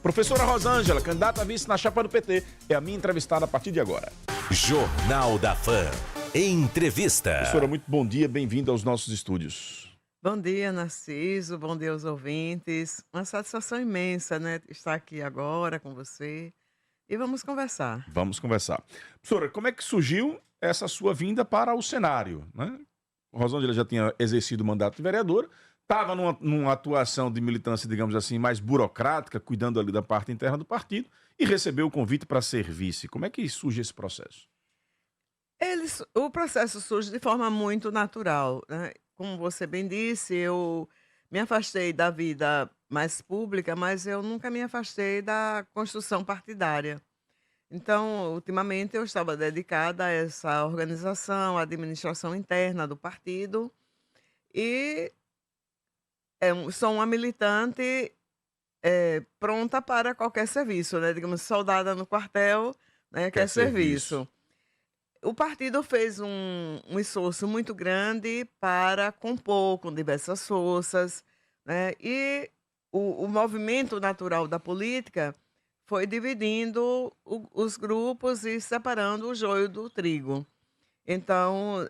Professora Rosângela, candidata a vice na chapa do PT, é a minha entrevistada a partir de agora. Jornal da Fã. Entrevista. Professora, muito bom dia, bem-vinda aos nossos estúdios. Bom dia, Narciso. Bom dia aos ouvintes. Uma satisfação imensa, né, estar aqui agora com você. E vamos conversar. Vamos conversar. Professora, como é que surgiu essa sua vinda para o cenário, né? Rosângela já tinha exercido o mandato de vereadora, estava numa atuação de militância, digamos assim, mais burocrática, cuidando ali da parte interna do partido, e recebeu o convite para ser vice. Como é que surge esse processo? O processo surge de forma muito natural, né? Como você bem disse, eu me afastei da vida mais pública, mas eu nunca me afastei da construção partidária. Então, ultimamente, eu estava dedicada a essa organização, à administração interna do partido, e sou uma militante pronta para qualquer serviço, né? Digamos, soldada no quartel, né? Quer serviço. O partido fez um esforço muito grande para compor com diversas forças, né? E o movimento natural da política foi dividindo os grupos e separando o joio do trigo. Então,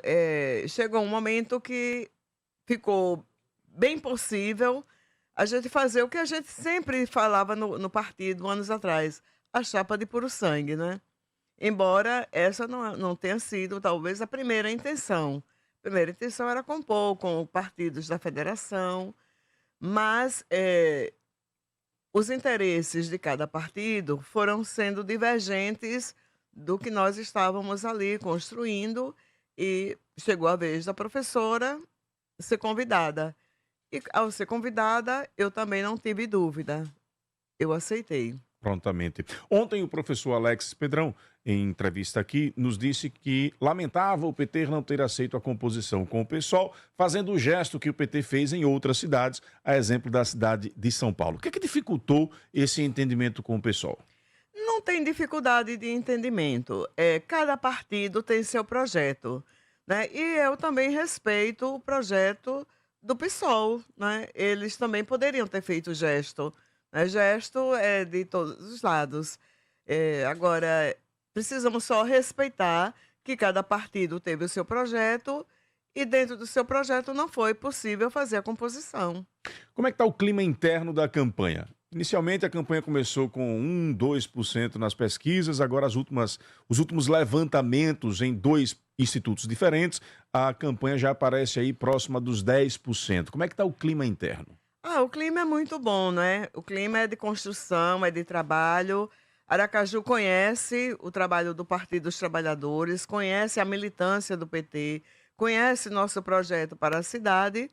chegou um momento que ficou bem possível a gente fazer o que a gente sempre falava no partido anos atrás, a chapa de puro sangue, né? Embora essa não tenha sido, talvez, a primeira intenção. A primeira intenção era compor com partidos da federação, mas os interesses de cada partido foram sendo divergentes do que nós estávamos ali construindo, e chegou a vez da professora ser convidada. E ao ser convidada, eu também não tive dúvida. Eu aceitei. Prontamente. Ontem o professor Alex Pedrão, em entrevista aqui, nos disse que lamentava o PT não ter aceito a composição com o PSOL, fazendo o gesto que o PT fez em outras cidades, a exemplo da cidade de São Paulo. O que é que dificultou esse entendimento com o PSOL? Não tem dificuldade de entendimento. Cada partido tem seu projeto, né? E eu também respeito o projeto do PSOL, né? Eles também poderiam ter feito gesto, né? Gesto é de todos os lados. Agora, precisamos só respeitar que cada partido teve o seu projeto e dentro do seu projeto não foi possível fazer a composição. Como é que está o clima interno da campanha? Inicialmente a campanha começou com 2% nas pesquisas, agora os últimos levantamentos em 2 institutos diferentes, a campanha já aparece aí próxima dos 10%. Como é que está o clima interno? O clima é muito bom, né? O clima é de construção, é de trabalho. Aracaju conhece o trabalho do Partido dos Trabalhadores, conhece a militância do PT, conhece nosso projeto para a cidade,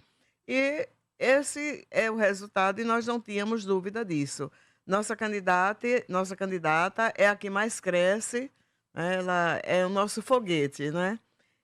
e esse é o resultado e nós não tínhamos dúvida disso. Nossa candidata é a que mais cresce, né? Ela é o nosso foguete, né?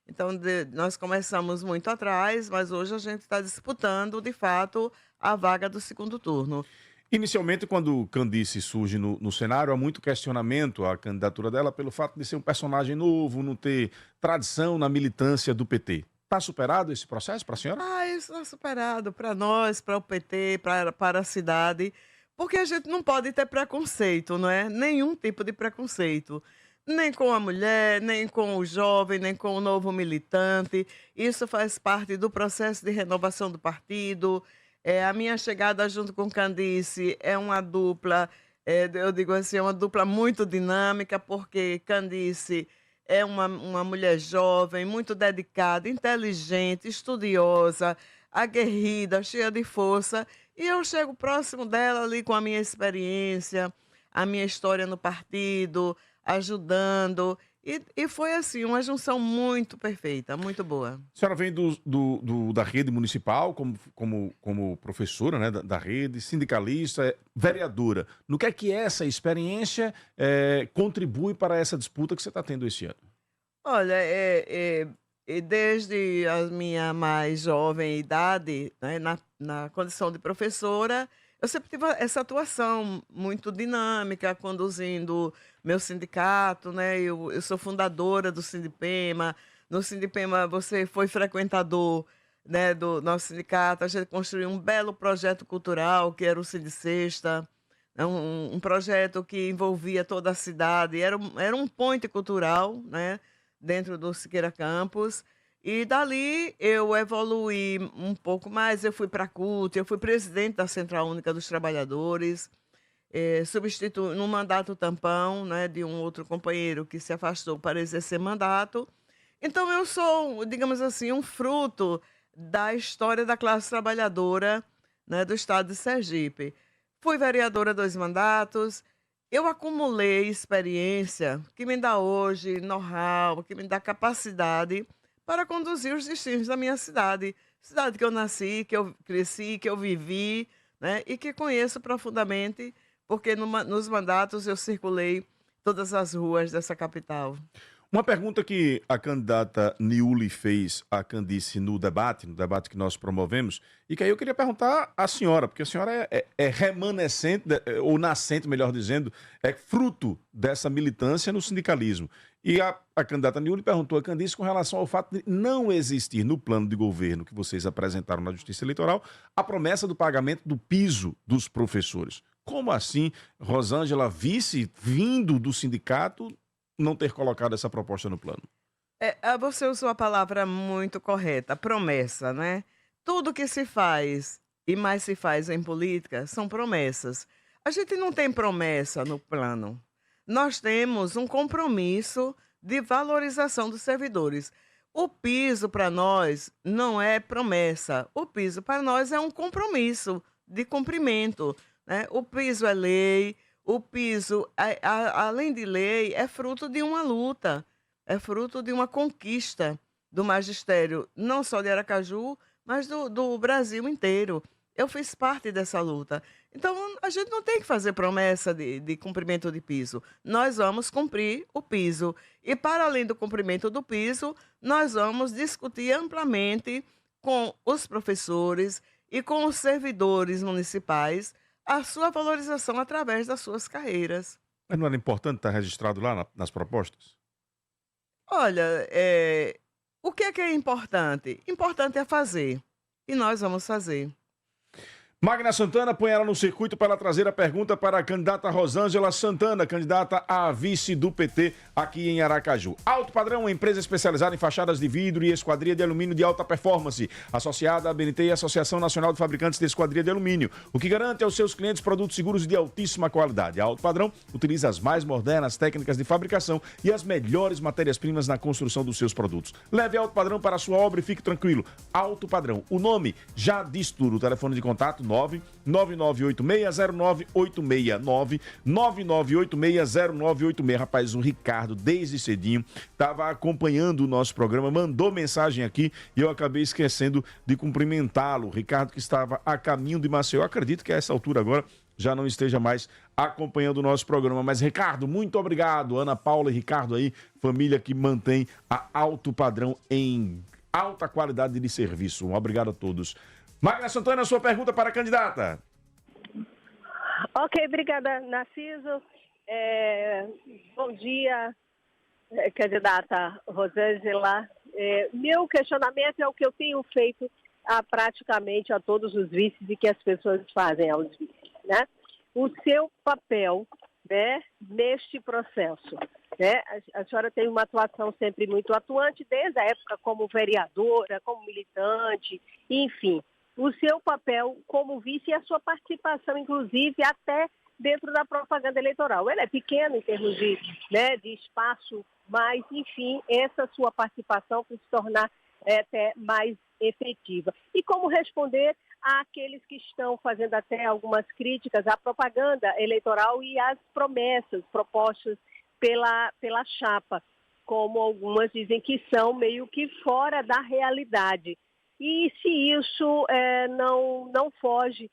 Então, nós começamos muito atrás, mas hoje a gente está disputando, de fato, a vaga do segundo turno. Inicialmente, quando Candice surge no cenário, há muito questionamento à candidatura dela pelo fato de ser um personagem novo, não ter tradição na militância do PT. Está superado esse processo para a senhora? Isso está superado para nós, para o PT, para a cidade, porque a gente não pode ter preconceito, não é? Nenhum tipo de preconceito. Nem com a mulher, nem com o jovem, nem com o novo militante. Isso faz parte do processo de renovação do partido. A minha chegada junto com Candice é uma dupla, eu digo assim, é uma dupla muito dinâmica, porque Candice é uma mulher jovem, muito dedicada, inteligente, estudiosa, aguerrida, cheia de força. E eu chego próximo dela ali com a minha experiência, a minha história no partido, ajudando. E foi assim, uma junção muito perfeita, muito boa. A senhora vem da rede municipal como professora, né, da rede, sindicalista, vereadora. No que é que essa experiência contribui para essa disputa que você está tendo esse ano? Olha, desde a minha mais jovem idade, né, na condição de professora, eu sempre tive essa atuação muito dinâmica, conduzindo meu sindicato, né? Eu sou fundadora do Sindipema. No Sindipema, você foi frequentador, né, do nosso sindicato. A gente construiu um belo projeto cultural, que era o Sindicesta, né, um projeto que envolvia toda a cidade, era um ponte cultural, né, dentro do Siqueira Campus. E dali eu evoluí um pouco mais, eu fui para a CUT, eu fui presidente da Central Única dos Trabalhadores, no mandato tampão, né, de um outro companheiro que se afastou para exercer mandato. Então eu sou, digamos assim, um fruto da história da classe trabalhadora, né, do estado de Sergipe. Fui vereadora 2 mandatos, eu acumulei experiência que me dá hoje know-how, que me dá capacidade para conduzir os destinos da minha cidade. Cidade que eu nasci, que eu cresci, que eu vivi, né, e que conheço profundamente, porque nos mandatos eu circulei todas as ruas dessa capital. Uma pergunta que a candidata Niuli fez à Candice no debate que nós promovemos, e que aí eu queria perguntar à senhora, porque a senhora é remanescente, ou nascente, melhor dizendo, é fruto dessa militância no sindicalismo. E a candidata Niuli perguntou a Candice com relação ao fato de não existir no plano de governo que vocês apresentaram na Justiça Eleitoral a promessa do pagamento do piso dos professores. Como assim, Rosângela, vice vindo do sindicato, não ter colocado essa proposta no plano? Você usou a palavra muito correta, promessa, né? Tudo que se faz e mais se faz em política são promessas. A gente não tem promessa no plano. Nós temos um compromisso de valorização dos servidores. O piso para nós não é promessa. O piso para nós é um compromisso de cumprimento, né? O piso é lei. O piso, além de lei, é fruto de uma luta, é fruto de uma conquista do magistério, não só de Aracaju, mas do Brasil inteiro. Eu fiz parte dessa luta. Então, a gente não tem que fazer promessa de cumprimento de piso. Nós vamos cumprir o piso. E, para além do cumprimento do piso, nós vamos discutir amplamente com os professores e com os servidores municipais a sua valorização através das suas carreiras. Mas não era importante estar registrado lá nas propostas? Olha, o que é importante? Importante é fazer. E nós vamos fazer. Magna Santana põe ela no circuito para trazer a pergunta para a candidata Rosângela Santana, candidata a vice do PT aqui em Aracaju. Alto Padrão, uma empresa especializada em fachadas de vidro e esquadria de alumínio de alta performance, associada à ABNT e Associação Nacional de Fabricantes de Esquadria de Alumínio, o que garante aos seus clientes produtos seguros de altíssima qualidade. A Alto Padrão utiliza as mais modernas técnicas de fabricação e as melhores matérias-primas na construção dos seus produtos. Leve Alto Padrão para a sua obra e fique tranquilo. Alto Padrão, o nome já diz tudo. O telefone de contato 999860986, 999860986. Rapaz, o Ricardo, desde cedinho, estava acompanhando o nosso programa, mandou mensagem aqui e eu acabei esquecendo de cumprimentá-lo. Ricardo, que estava a caminho de Maceió, eu acredito que a essa altura agora já não esteja mais acompanhando o nosso programa. Mas, Ricardo, muito obrigado. Ana Paula e Ricardo aí, família que mantém a Alto Padrão em alta qualidade de serviço. Um obrigado a todos. Magna Santana, sua pergunta para a candidata. Ok, obrigada, Narciso. Bom dia, candidata Rosângela. Meu questionamento é o que eu tenho feito praticamente a todos os vices e que as pessoas fazem aos vices, né? O seu papel, né, neste processo. Né? A senhora tem uma atuação sempre muito atuante, desde a época como vereadora, como militante, enfim. O seu papel como vice e a sua participação, inclusive, até dentro da propaganda eleitoral. Ela é pequena em termos de espaço, mas, enfim, essa sua participação para se tornar até mais efetiva. E como responder àqueles que estão fazendo até algumas críticas à propaganda eleitoral e às promessas propostas pela chapa, como algumas dizem que são meio que fora da realidade. E se isso não foge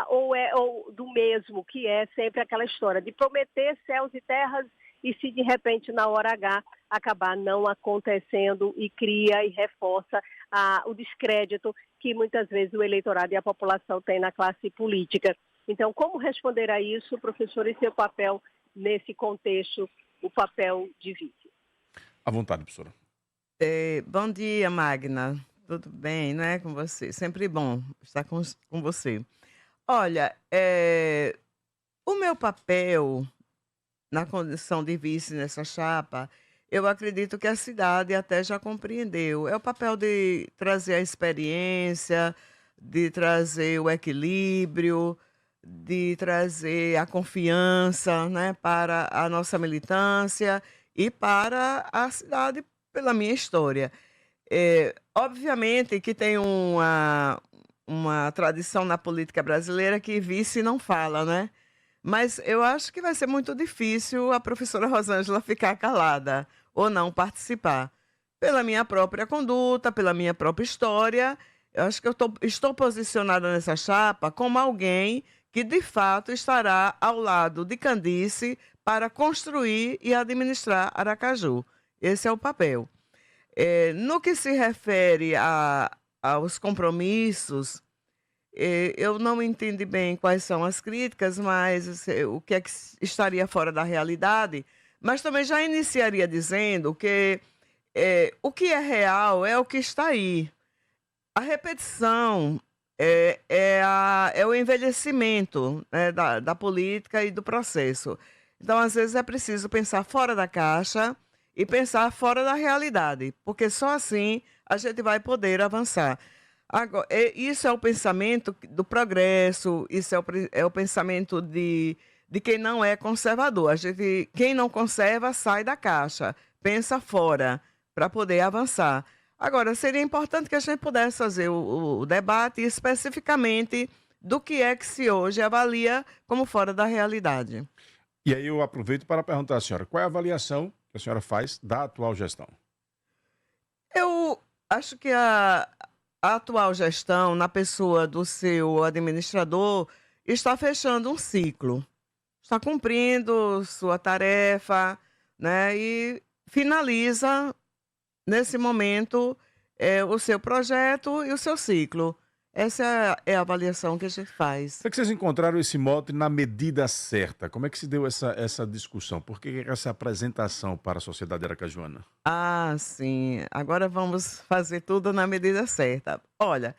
ou do mesmo, que é sempre aquela história de prometer céus e terras e se de repente na hora H acabar não acontecendo e cria e reforça o descrédito que muitas vezes o eleitorado e a população tem na classe política. Então, como responder a isso, professor, e seu papel nesse contexto, o papel de vice? À vontade, professora. Bom dia, Magna. Tudo bem, não é, com você? Sempre bom estar com você. Olha, O meu papel na condição de vice nessa chapa, eu acredito que a cidade até já compreendeu. É o papel de trazer a experiência, de trazer o equilíbrio, de trazer a confiança, né, para a nossa militância e para a cidade pela minha história. Obviamente que tem uma tradição na política brasileira que vice não fala, né? Mas eu acho que vai ser muito difícil a professora Rosângela ficar calada ou não participar. Pela minha própria conduta, pela minha própria história, eu acho que estou posicionada nessa chapa como alguém que, de fato, estará ao lado de Candice para construir e administrar Aracaju. Esse é o papel. No que se refere aos compromissos, eu não entendi bem quais são as críticas, mas o que é que estaria fora da realidade, mas também já iniciaria dizendo que o que é real é o que está aí. A repetição é o envelhecimento, né, da política e do processo. Então, às vezes, é preciso pensar fora da caixa e pensar fora da realidade, porque só assim a gente vai poder avançar. Agora, isso é o pensamento do progresso, isso é o pensamento de quem não é conservador. Quem não conserva sai da caixa, pensa fora para poder avançar. Agora, seria importante que a gente pudesse fazer o debate especificamente do que é que se hoje avalia como fora da realidade. E aí eu aproveito para perguntar à senhora, qual é a avaliação que a senhora faz da atual gestão? Eu acho que a atual gestão, na pessoa do seu administrador, está fechando um ciclo. Está cumprindo sua tarefa, né, e finaliza, nesse momento, o seu projeto e o seu ciclo. Essa é a avaliação que a gente faz. Como é que vocês encontraram esse mote na medida certa? Como é que se deu essa discussão? Por que essa apresentação para a sociedade aracajuana? Ah, sim. Agora vamos fazer tudo na medida certa. Olha,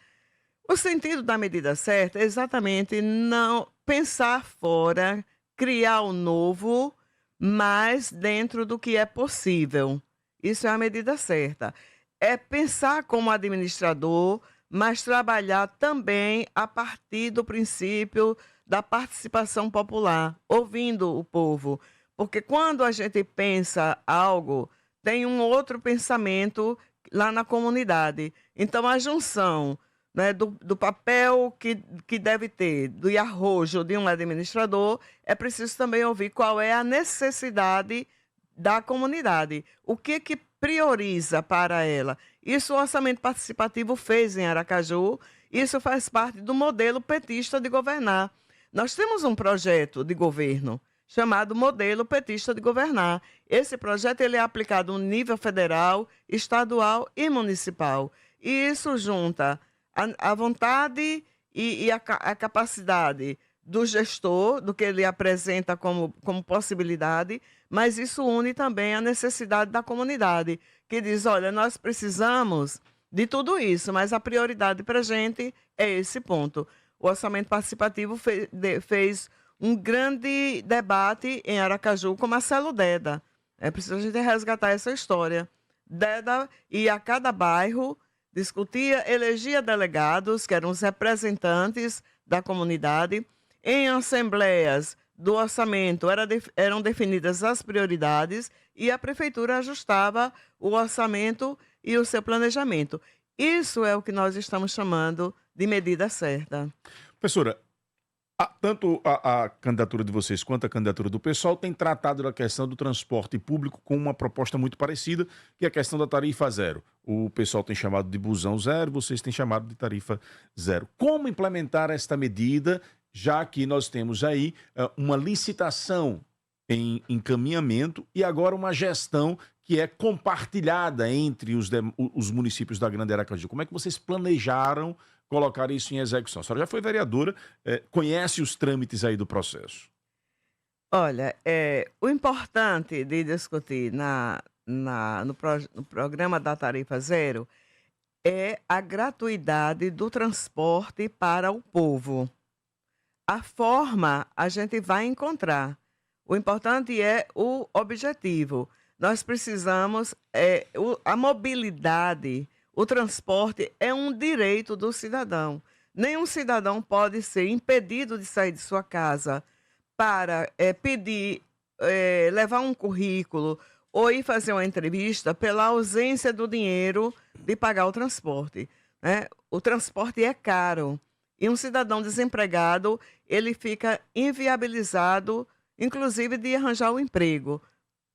o sentido da medida certa é exatamente não pensar fora, criar o novo, mas dentro do que é possível. Isso é a medida certa. É pensar como administrador, mas trabalhar também a partir do princípio da participação popular, ouvindo o povo. Porque quando a gente pensa algo, tem um outro pensamento lá na comunidade. Então, a junção, né, do papel que deve ter, do arrojo de um administrador, é preciso também ouvir qual é a necessidade da comunidade. O que prioriza para ela? Isso o orçamento participativo fez em Aracaju, isso faz parte do modelo petista de governar. Nós temos um projeto de governo chamado Modelo Petista de Governar. Esse projeto ele é aplicado no nível federal, estadual e municipal. E isso junta a vontade e a capacidade do gestor, do que ele apresenta como possibilidade, mas isso une também a necessidade da comunidade, que diz, olha, nós precisamos de tudo isso, mas a prioridade para a gente é esse ponto. O orçamento participativo fez um grande debate em Aracaju com Marcelo Deda. É preciso a gente resgatar essa história. Deda ia a cada bairro, discutia, elegia delegados, que eram os representantes da comunidade. Em assembleias do orçamento eram definidas as prioridades e a prefeitura ajustava o orçamento e o seu planejamento. Isso é o que nós estamos chamando de medida certa. Professora, tanto a candidatura de vocês quanto a candidatura do PSOL tem tratado da questão do transporte público com uma proposta muito parecida, que é a questão da tarifa zero. O PSOL tem chamado de busão zero, vocês têm chamado de tarifa zero. Como implementar esta medida, já que nós temos aí uma licitação em encaminhamento e agora uma gestão que é compartilhada entre os municípios da Grande Aracaju? Como é que vocês planejaram colocar isso em execução? A senhora já foi vereadora, conhece os trâmites aí do processo. Olha, o importante de discutir no programa da tarifa zero é a gratuidade do transporte para o povo. A forma a gente vai encontrar. O importante é o objetivo. Nós precisamos, a mobilidade, o transporte é um direito do cidadão. Nenhum cidadão pode ser impedido de sair de sua casa para pedir, levar um currículo ou ir fazer uma entrevista pela ausência do dinheiro de pagar o transporte, né? O transporte é caro e um cidadão desempregado, ele fica inviabilizado, inclusive de arranjar um emprego,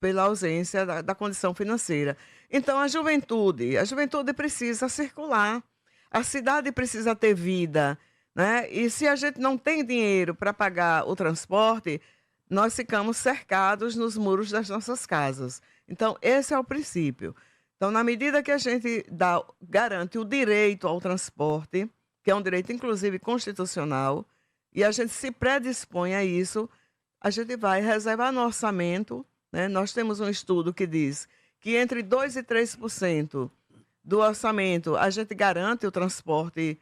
pela ausência da condição financeira. Então, a juventude precisa circular, a cidade precisa ter vida, né? E se a gente não tem dinheiro para pagar o transporte, nós ficamos cercados nos muros das nossas casas. Então, esse é o princípio. Então, na medida que a gente garante o direito ao transporte, que é um direito, inclusive, constitucional, e a gente se predispõe a isso, a gente vai reservar no orçamento, né? Nós temos um estudo que diz que entre 2% e 3% do orçamento a gente garante o transporte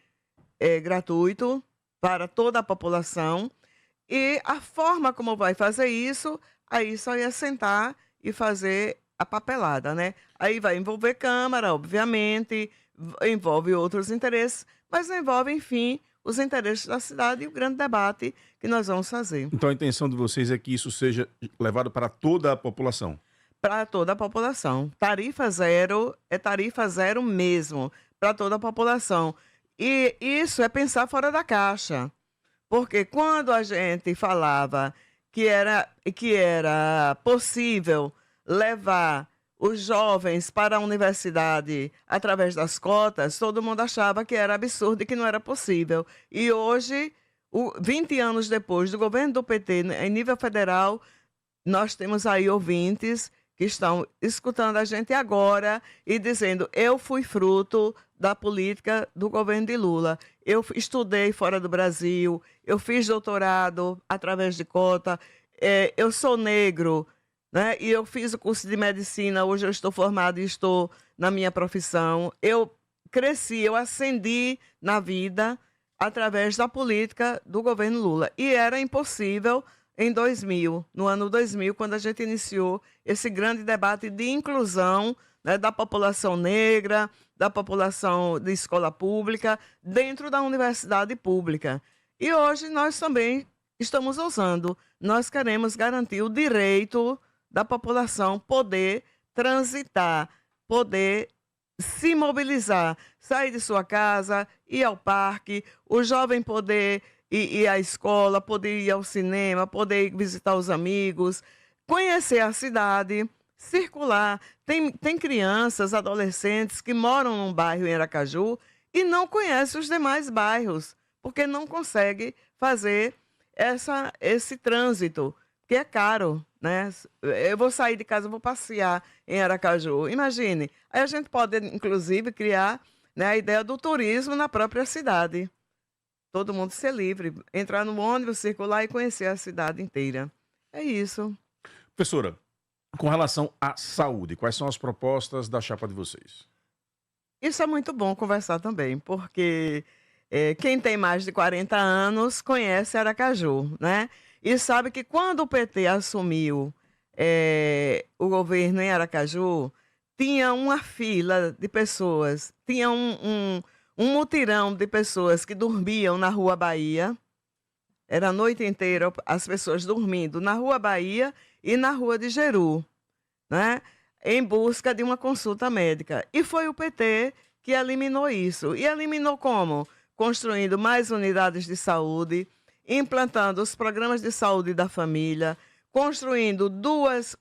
gratuito para toda a população. E a forma como vai fazer isso, aí só ia sentar e fazer a papelada, né? Aí vai envolver Câmara, obviamente, envolve outros interesses, mas envolve, enfim, os interesses da cidade e o grande debate que nós vamos fazer. Então a intenção de vocês é que isso seja levado para toda a população? Para toda a população. Tarifa zero é tarifa zero mesmo, para toda a população. E isso é pensar fora da caixa. Porque quando a gente falava que era possível levar os jovens para a universidade através das cotas, todo mundo achava que era absurdo e que não era possível. E hoje, 20 anos depois do governo do PT, em nível federal, nós temos aí ouvintes que estão escutando a gente agora e dizendo: eu fui fruto da política do governo de Lula. Eu estudei fora do Brasil, eu fiz doutorado através de cota, eu sou negro, né? E eu fiz o curso de medicina, hoje eu estou formado e estou na minha profissão. Eu cresci, eu ascendi na vida através da política do governo Lula. E era impossível em 2000, no ano 2000, quando a gente iniciou esse grande debate de inclusão, né, da população negra, da população de escola pública, dentro da universidade pública. E hoje nós também estamos ousando. Nós queremos garantir o direito da população poder transitar, poder se mobilizar, sair de sua casa, ir ao parque, o jovem poder ir à escola, poder ir ao cinema, poder ir visitar os amigos, conhecer a cidade, circular. Tem crianças, adolescentes que moram num bairro em Aracaju e não conhecem os demais bairros, porque não consegue fazer esse trânsito, que é caro, né? Eu vou sair de casa, vou passear em Aracaju. Imagine. Aí a gente pode, inclusive, criar, né, a ideia do turismo na própria cidade. Todo mundo ser livre, entrar no ônibus, circular e conhecer a cidade inteira. É isso. Professora, com relação à saúde, quais são as propostas da chapa de vocês? Isso é muito bom conversar também, porque quem tem mais de 40 anos conhece Aracaju, né? E sabe que quando o PT assumiu o governo em Aracaju, tinha uma fila de pessoas, tinha um mutirão de pessoas que dormiam na Rua Bahia. Era a noite inteira as pessoas dormindo na Rua Bahia e na Rua de Jeru, né? Em busca de uma consulta médica. E foi o PT que eliminou isso. E eliminou como? Construindo mais unidades de saúde, implantando os programas de saúde da família, construindo duas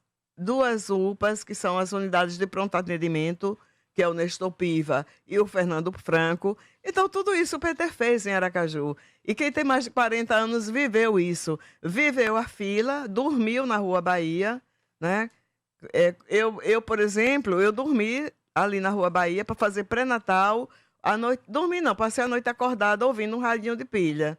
UPAs, que são as unidades de pronto atendimento, que é o Nestor Piva e o Fernando Franco. Então, tudo isso o PT fez em Aracaju. E quem tem mais de 40 anos viveu isso. Viveu a fila, dormiu na Rua Bahia, né? Eu, por exemplo, eu dormi ali na Rua Bahia para fazer pré-natal. À noite, dormi não, passei a noite acordada ouvindo um radinho de pilha,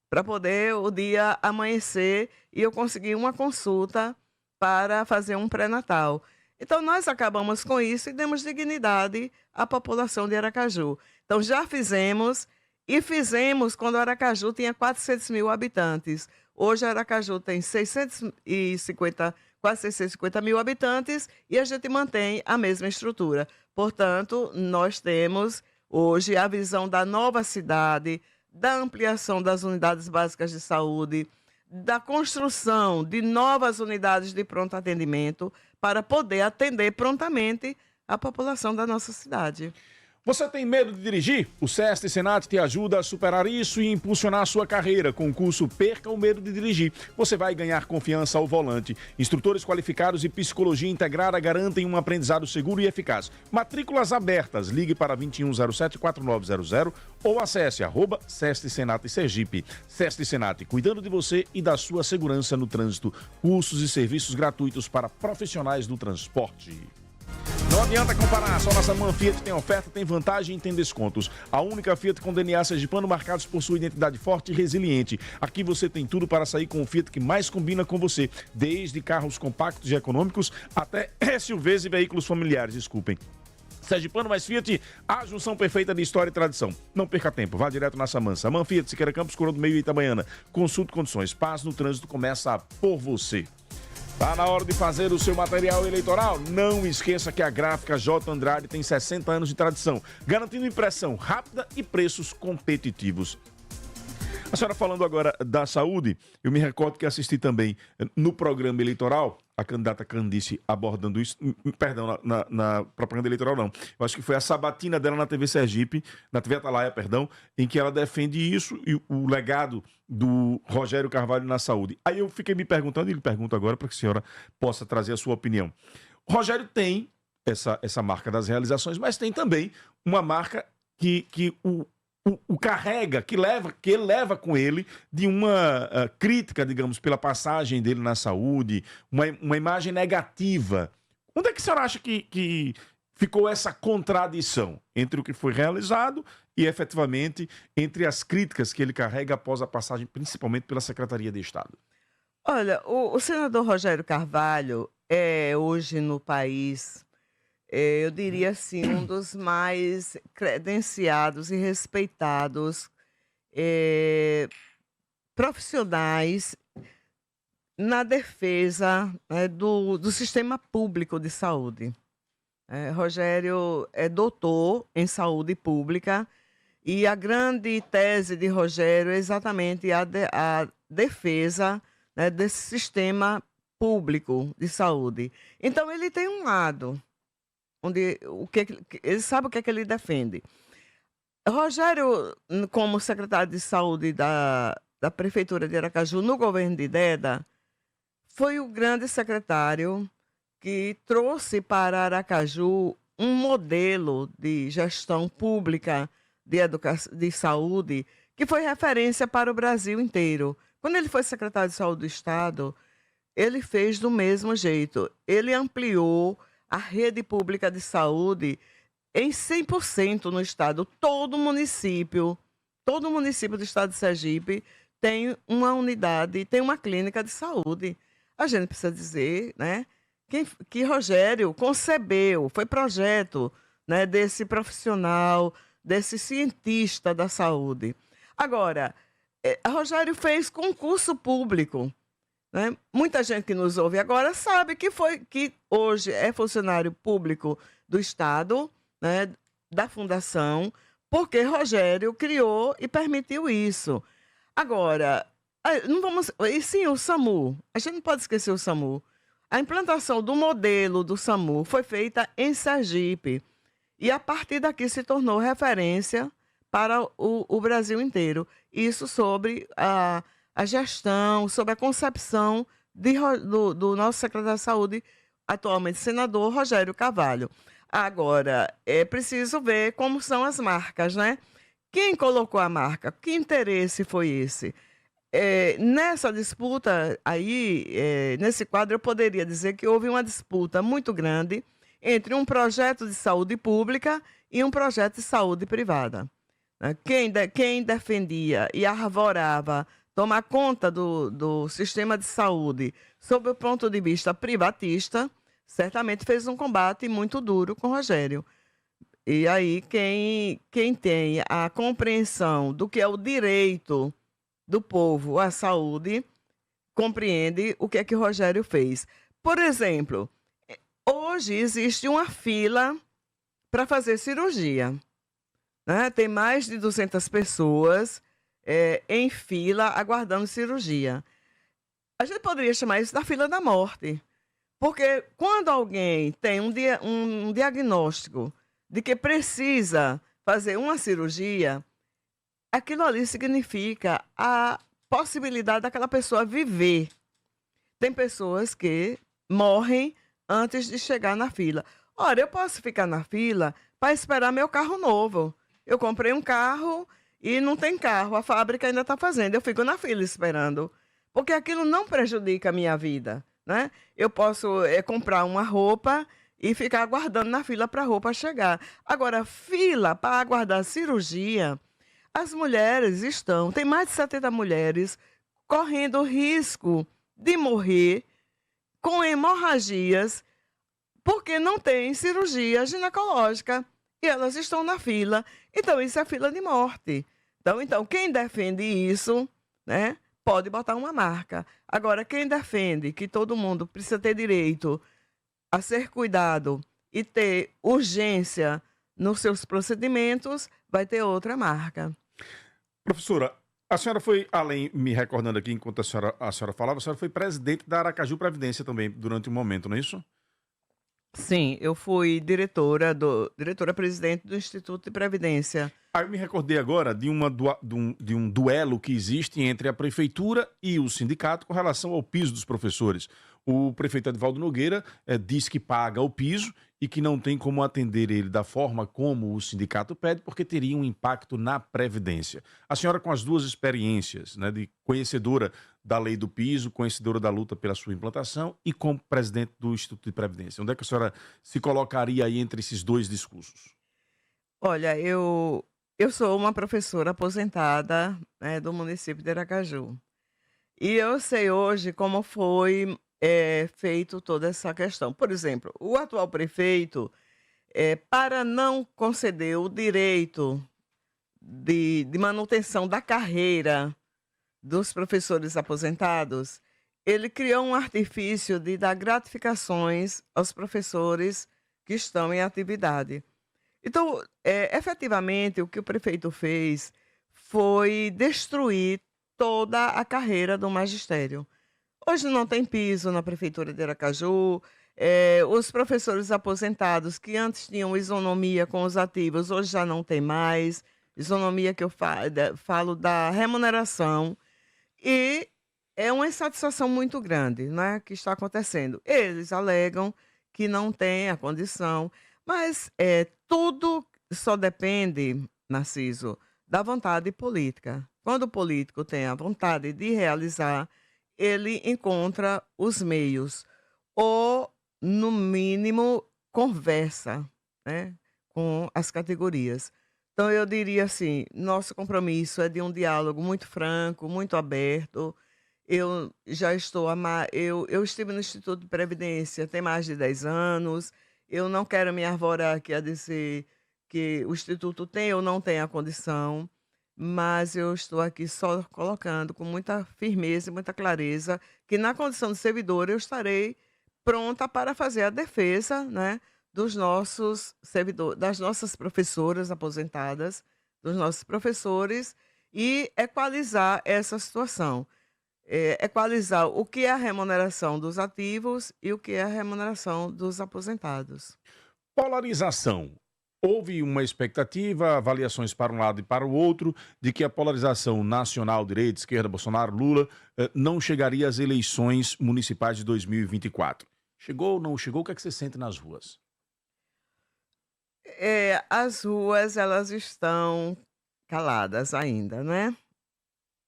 para poder o dia amanhecer e eu conseguir uma consulta para fazer um pré-natal. Então, nós acabamos com isso e demos dignidade à população de Aracaju. Então, já fizemos E fizemos quando Aracaju tinha 400 mil habitantes. Hoje Aracaju tem 650, quase 650 mil habitantes e a gente mantém a mesma estrutura. Portanto, nós temos hoje a visão da nova cidade, da ampliação das unidades básicas de saúde, da construção de novas unidades de pronto atendimento para poder atender prontamente a população da nossa cidade. Você tem medo de dirigir? O SEST Senat te ajuda a superar isso e impulsionar a sua carreira. Com o curso Perca o Medo de Dirigir, você vai ganhar confiança ao volante. Instrutores qualificados e psicologia integrada garantem um aprendizado seguro e eficaz. Matrículas abertas. Ligue para 2107-4900 ou acesse @SEST Senat Sergipe. SEST Senat, cuidando de você e da sua segurança no trânsito. Cursos e serviços gratuitos para profissionais do transporte. Não adianta comparar, só nossa Man Fiat tem oferta, tem vantagem e tem descontos. A única Fiat com DNA sergipano marcados por sua identidade forte e resiliente. Aqui você tem tudo para sair com o Fiat que mais combina com você, desde carros compactos e econômicos até SUVs e veículos familiares, desculpem. Sergipano mais Fiat, a junção perfeita de história e tradição. Não perca tempo, vá direto na Samansa. Man Fiat, Siqueira Campos, Coroa do Meio e Itabaiana. Consulte condições, paz no trânsito começa por você. Tá na hora de fazer o seu material eleitoral? Não esqueça que a Gráfica J. Andrade tem 60 anos de tradição, garantindo impressão rápida e preços competitivos. A senhora falando agora da saúde, eu me recordo que assisti também no programa eleitoral, a candidata Candice abordando isso, perdão, na propaganda eleitoral não, eu acho que foi a sabatina dela na TV Sergipe, na TV Atalaia, perdão, em que ela defende isso e o legado do Rogério Carvalho na saúde. Aí eu fiquei me perguntando, e lhe pergunto agora para que a senhora possa trazer a sua opinião. O Rogério tem essa marca das realizações, mas tem também uma marca que o carrega, que ele leva com ele de uma crítica, digamos, pela passagem dele na saúde, uma imagem negativa. Onde é que a senhora acha que ficou essa contradição entre o que foi realizado e, efetivamente, entre as críticas que ele carrega após a passagem, principalmente pela Secretaria de Estado? Olha, o senador Rogério Carvalho é hoje no país, eu diria assim, um dos mais credenciados e respeitados profissionais na defesa do sistema público de saúde. Rogério é doutor em saúde pública e a grande tese de Rogério é exatamente a defesa, né, desse sistema público de saúde. Então, ele tem um lado onde ele sabe o que é que ele defende. Rogério, como secretário de saúde da Prefeitura de Aracaju, no governo de Deda, foi o grande secretário que trouxe para Aracaju um modelo de gestão pública de saúde que foi referência para o Brasil inteiro. Quando ele foi secretário de saúde do Estado, ele fez do mesmo jeito. Ele ampliou a rede pública de saúde em 100% no Estado. Todo município do Estado de Sergipe tem uma unidade, tem uma clínica de saúde. A gente precisa dizer, né, que Rogério concebeu, foi projeto, né, desse profissional, desse cientista da saúde. Agora, Rogério fez concurso público, né? Muita gente que nos ouve agora sabe que hoje é funcionário público do Estado, né, da Fundação, porque Rogério criou e permitiu isso. Agora, não vamos... E sim, o SAMU. A gente não pode esquecer o SAMU. A implantação do modelo do SAMU foi feita em Sergipe. E a partir daqui se tornou referência para o Brasil inteiro. Isso sobre a gestão, sobre a concepção do nosso secretário de Saúde, atualmente senador Rogério Carvalho. Agora, é preciso ver como são as marcas, né? Quem colocou a marca? Que interesse foi esse? Nessa disputa aí, nesse quadro, eu poderia dizer que houve uma disputa muito grande entre um projeto de saúde pública e um projeto de saúde privada. Quem defendia e arvorava tomar conta do sistema de saúde sob o ponto de vista privatista, certamente fez um combate muito duro com Rogério. E aí, quem tem a compreensão do que é o direito do povo à saúde, compreende o que é que o Rogério fez. Por exemplo, hoje existe uma fila para fazer cirurgia, né? Tem mais de 200 pessoas em fila aguardando cirurgia. A gente poderia chamar isso da fila da morte, porque quando alguém tem um diagnóstico de que precisa fazer uma cirurgia, aquilo ali significa a possibilidade daquela pessoa viver. Tem pessoas que morrem antes de chegar na fila. Ora, eu posso ficar na fila para esperar meu carro novo. Eu comprei um carro e não tem carro, a fábrica ainda está fazendo. Eu fico na fila esperando, porque aquilo não prejudica a minha vida, né? Eu posso comprar uma roupa e ficar aguardando na fila para a roupa chegar. Agora, fila para aguardar cirurgia, as mulheres tem mais de 70 mulheres correndo risco de morrer com hemorragias porque não tem cirurgia ginecológica e elas estão na fila. Então, isso é fila de morte. Então, quem defende isso, né, pode botar uma marca. Agora, quem defende que todo mundo precisa ter direito a ser cuidado e ter urgência nos seus procedimentos, vai ter outra marca. Professora, a senhora foi, além, me recordando aqui enquanto a senhora falava, a senhora foi presidente da Aracaju Previdência também durante um momento, não é isso? Sim, eu fui diretora-presidente do Instituto de Previdência. Aí eu me recordei agora de um duelo que existe entre a prefeitura e o sindicato com relação ao piso dos professores. O prefeito Edivaldo Nogueira diz que paga o piso e que não tem como atender ele da forma como o sindicato pede, porque teria um impacto na Previdência. A senhora, com as duas experiências, né, de conhecedora da lei do piso, conhecedora da luta pela sua implantação e como presidente do Instituto de Previdência, onde é que a senhora se colocaria aí entre esses dois discursos? Olha, eu sou uma professora aposentada, né, do município de Aracaju. E eu sei hoje como foi feito toda essa questão. Por exemplo, o atual prefeito, para não conceder o direito de manutenção da carreira dos professores aposentados, ele criou um artifício de dar gratificações aos professores que estão em atividade. Então, efetivamente, o que o prefeito fez foi destruir toda a carreira do magistério. Hoje não tem piso na prefeitura de Aracaju. Os professores aposentados que antes tinham isonomia com os ativos, hoje já não tem mais. Isonomia que eu falo da remuneração. E é uma insatisfação muito grande, né, que está acontecendo. Eles alegam que não tem a condição, mas tudo só depende, Narciso, da vontade política. Quando o político tem a vontade de realizar, ele encontra os meios, ou, no mínimo, conversa, né, com as categorias. Então, eu diria assim, nosso compromisso é de um diálogo muito franco, muito aberto. Eu já eu estive no Instituto de Previdência tem mais de 10 anos. Eu não quero me arvorar aqui a dizer que o Instituto tem ou não tem a condição, mas eu estou aqui só colocando com muita firmeza e muita clareza que, na condição de servidora, eu estarei pronta para fazer a defesa, né, dos nossos servidores, das nossas professoras aposentadas, dos nossos professores, e equalizar essa situação. Equalizar o que é a remuneração dos ativos e o que é a remuneração dos aposentados. Polarização. Houve uma expectativa, avaliações para um lado e para o outro, de que a polarização nacional, direita, esquerda, Bolsonaro, Lula, não chegaria às eleições municipais de 2024. Chegou ou não chegou? O que é que você sente nas ruas? As ruas, elas estão caladas ainda, né?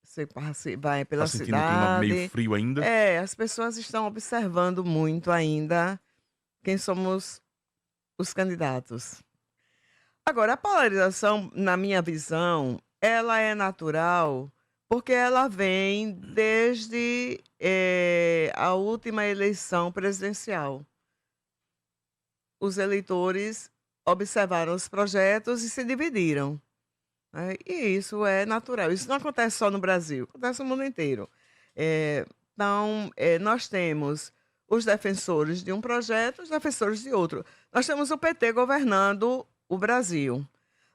Você vai pela Tá sentindo o clima meio cidade. frio ainda? As pessoas estão observando muito ainda quem somos os candidatos. Agora, a polarização, na minha visão, ela é natural porque ela vem desde a última eleição presidencial. Os eleitores observaram os projetos e se dividiram, né? E isso é natural. Isso não acontece só no Brasil, acontece no mundo inteiro. Então, nós temos os defensores de um projeto, os defensores de outro. Nós temos o PT governando o Brasil,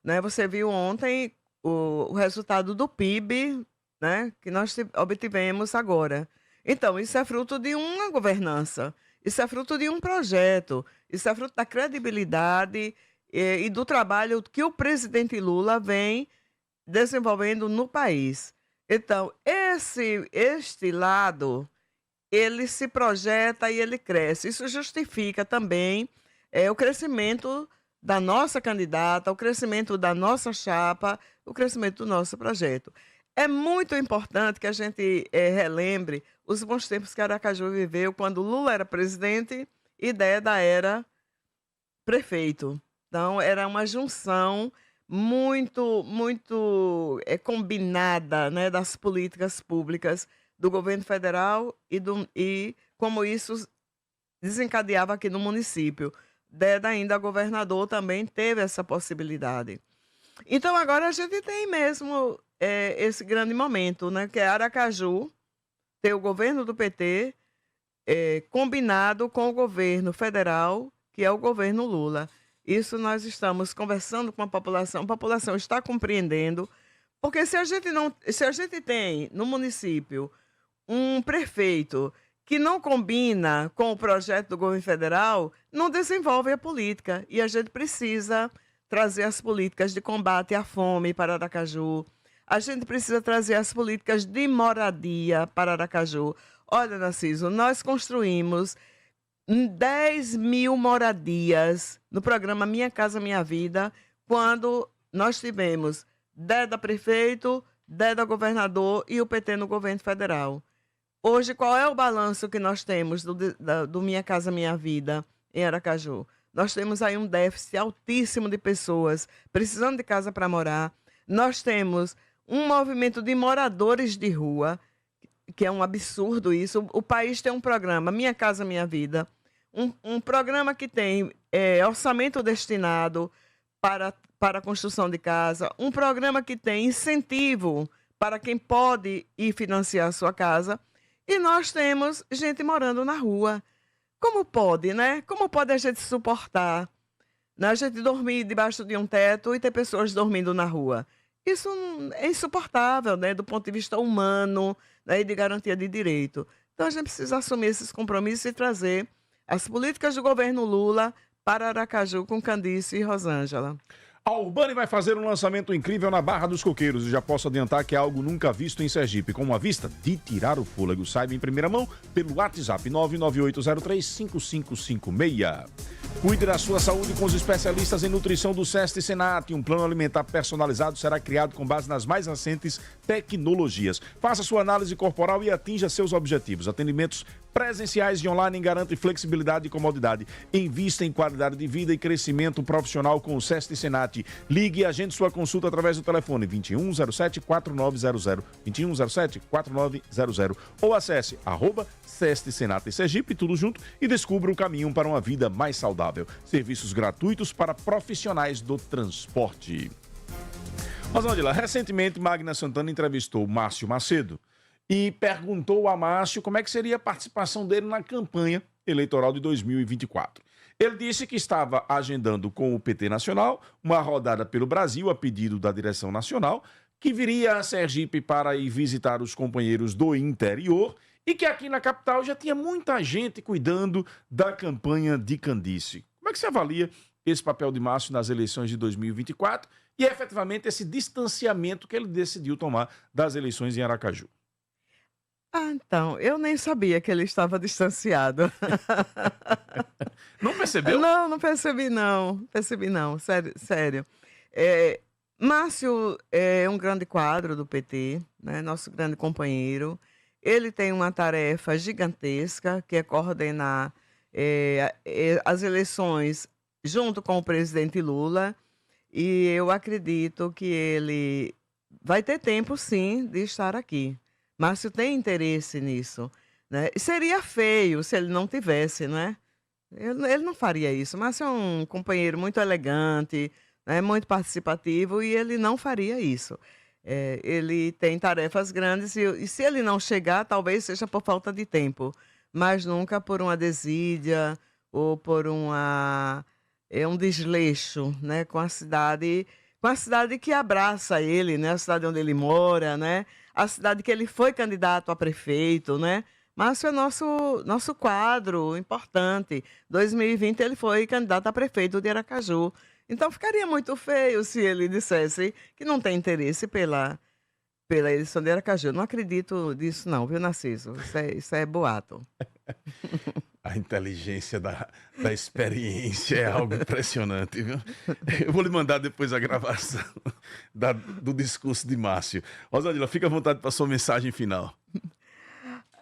né? Você viu ontem o resultado do PIB, né, que nós obtivemos agora. Então, isso é fruto de uma governança, isso é fruto de um projeto, isso é fruto da credibilidade e do trabalho que o presidente Lula vem desenvolvendo no país. Então, este lado, ele se projeta e ele cresce. Isso justifica também o crescimento da nossa candidata, o crescimento da nossa chapa, o crescimento do nosso projeto. É muito importante que a gente relembre os bons tempos que Aracaju viveu quando Lula era presidente e Deda era prefeito. Então, era uma junção muito combinada, né, das políticas públicas do governo federal e como isso desencadeava aqui no município. Deda, ainda governador, também teve essa possibilidade. Então, agora a gente tem mesmo esse grande momento, né, que é Aracaju ter o governo do PT combinado com o governo federal, que é o governo Lula. Isso nós estamos conversando com a população está compreendendo, porque se a gente tem no município um prefeito que não combina com o projeto do governo federal, não desenvolve a política. E a gente precisa trazer as políticas de combate à fome para Aracaju. A gente precisa trazer as políticas de moradia para Aracaju. Olha, Narciso, nós construímos 10 mil moradias no programa Minha Casa Minha Vida, quando nós tivemos Deda prefeito, Deda governador e o PT no governo federal. Hoje, qual é o balanço que nós temos do Minha Casa Minha Vida em Aracaju? Nós temos aí um déficit altíssimo de pessoas precisando de casa para morar. Nós temos um movimento de moradores de rua, que é um absurdo isso. O país tem um programa, Minha Casa Minha Vida, um programa que tem orçamento destinado para a construção de casa, um programa que tem incentivo para quem pode ir financiar a sua casa, e nós temos gente morando na rua. Como pode, né? Como pode a gente suportar, né? A gente dormir debaixo de um teto e ter pessoas dormindo na rua? Isso é insuportável, né? Do ponto de vista humano, né? E de garantia de direito. Então a gente precisa assumir esses compromissos e trazer as políticas do governo Lula para Aracaju com Candice e Rosângela. A Urbani vai fazer um lançamento incrível na Barra dos Coqueiros e já posso adiantar que é algo nunca visto em Sergipe, com uma vista de tirar o fôlego. Saiba em primeira mão pelo WhatsApp 998035556. Cuide da sua saúde com os especialistas em nutrição do SEST e Senat. Um plano alimentar personalizado será criado com base nas mais recentes tecnologias. Faça sua análise corporal e atinja seus objetivos. Atendimentos presenciais e online garantem flexibilidade e comodidade. Invista em qualidade de vida e crescimento profissional com o SEST e Senat. Ligue e agende sua consulta através do telefone 2107-4900, 2107-4900 ou acesse @SEST Senat Sergipe, tudo junto, e descubra o caminho para uma vida mais saudável. Serviços gratuitos para profissionais do transporte. Rosângela, recentemente Magna Santana entrevistou Márcio Macedo e perguntou a Márcio como é que seria a participação dele na campanha eleitoral de 2024. Ele disse que estava agendando com o PT Nacional uma rodada pelo Brasil a pedido da direção nacional, que viria a Sergipe para ir visitar os companheiros do interior e que aqui na capital já tinha muita gente cuidando da campanha de Candice. Como é que você avalia esse papel de Márcio nas eleições de 2024 e efetivamente esse distanciamento que ele decidiu tomar das eleições em Aracaju? Então, eu nem sabia que ele estava distanciado. Não percebeu? Não percebi não. Percebi não, sério. Márcio é um grande quadro do PT, né? Nosso grande companheiro. Ele tem uma tarefa gigantesca, que é coordenar as eleições junto com o presidente Lula. E eu acredito que ele vai ter tempo, sim, de estar aqui. Márcio tem interesse nisso, né? E seria feio se ele não tivesse, né? Ele não faria isso. Márcio é um companheiro muito elegante, né, muito participativo, e ele não faria isso. Ele tem tarefas grandes e se ele não chegar, talvez seja por falta de tempo, mas nunca por uma desídia ou por um desleixo, né, com a cidade que abraça ele, né, a cidade onde ele mora, né, a cidade que ele foi candidato a prefeito, né. Márcio é nosso quadro importante. 2020 ele foi candidato a prefeito de Aracaju. Então ficaria muito feio se ele dissesse que não tem interesse pela eleição de Aracaju. Eu não acredito nisso não, viu, Narciso? Isso é boato. A inteligência da experiência é algo impressionante, viu? Eu vou lhe mandar depois a gravação do discurso de Márcio. Rosângela, fica à vontade para a sua mensagem final.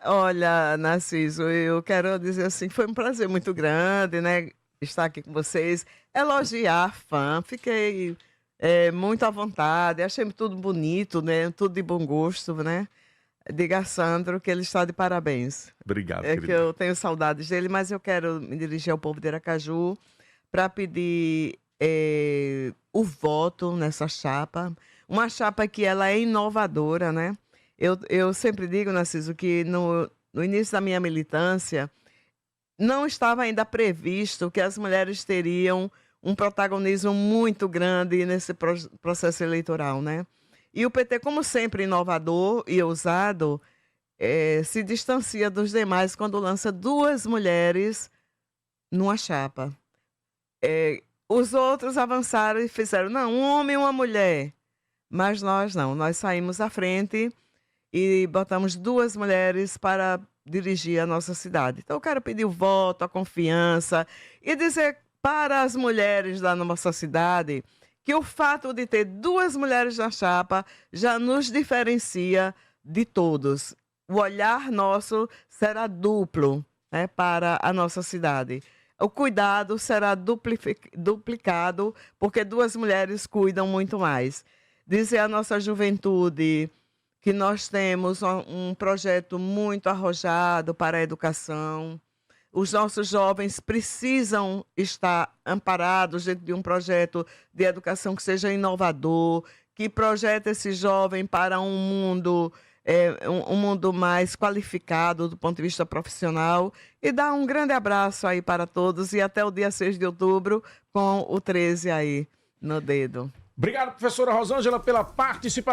Olha, Narciso, eu quero dizer assim, que foi um prazer muito grande, né, estar aqui com vocês, elogiar a fã, fiquei muito à vontade, achei tudo bonito, né, tudo de bom gosto, né. Diga a Sandro que ele está de parabéns. Obrigado, Que querida. eu tenho saudades dele, mas eu quero me dirigir ao povo de Aracaju para pedir o voto nessa chapa, uma chapa que ela é inovadora, né. Eu sempre digo, Narciso, que no início da minha militância não estava ainda previsto que as mulheres teriam um protagonismo muito grande nesse processo eleitoral, né? E o PT, como sempre inovador e ousado, se distancia dos demais quando lança 2 mulheres numa chapa. Os outros avançaram e fizeram, não, um homem e uma mulher. Mas nós não, nós saímos à frente e botamos 2 mulheres para dirigir a nossa cidade. Então eu quero pedir o voto, a confiança e dizer para as mulheres da nossa cidade que o fato de ter 2 mulheres na chapa já nos diferencia de todos. O olhar nosso será duplo, né, para a nossa cidade. O cuidado será duplicado, porque 2 mulheres cuidam muito mais. Dizer à nossa juventude que nós temos um projeto muito arrojado para a educação. Os nossos jovens precisam estar amparados dentro de um projeto de educação que seja inovador, que projete esse jovem para um mundo mais qualificado do ponto de vista profissional. E dar um grande abraço aí para todos e até o dia 6 de outubro com o 13 aí no dedo. Obrigado, professora Rosângela, pela participação.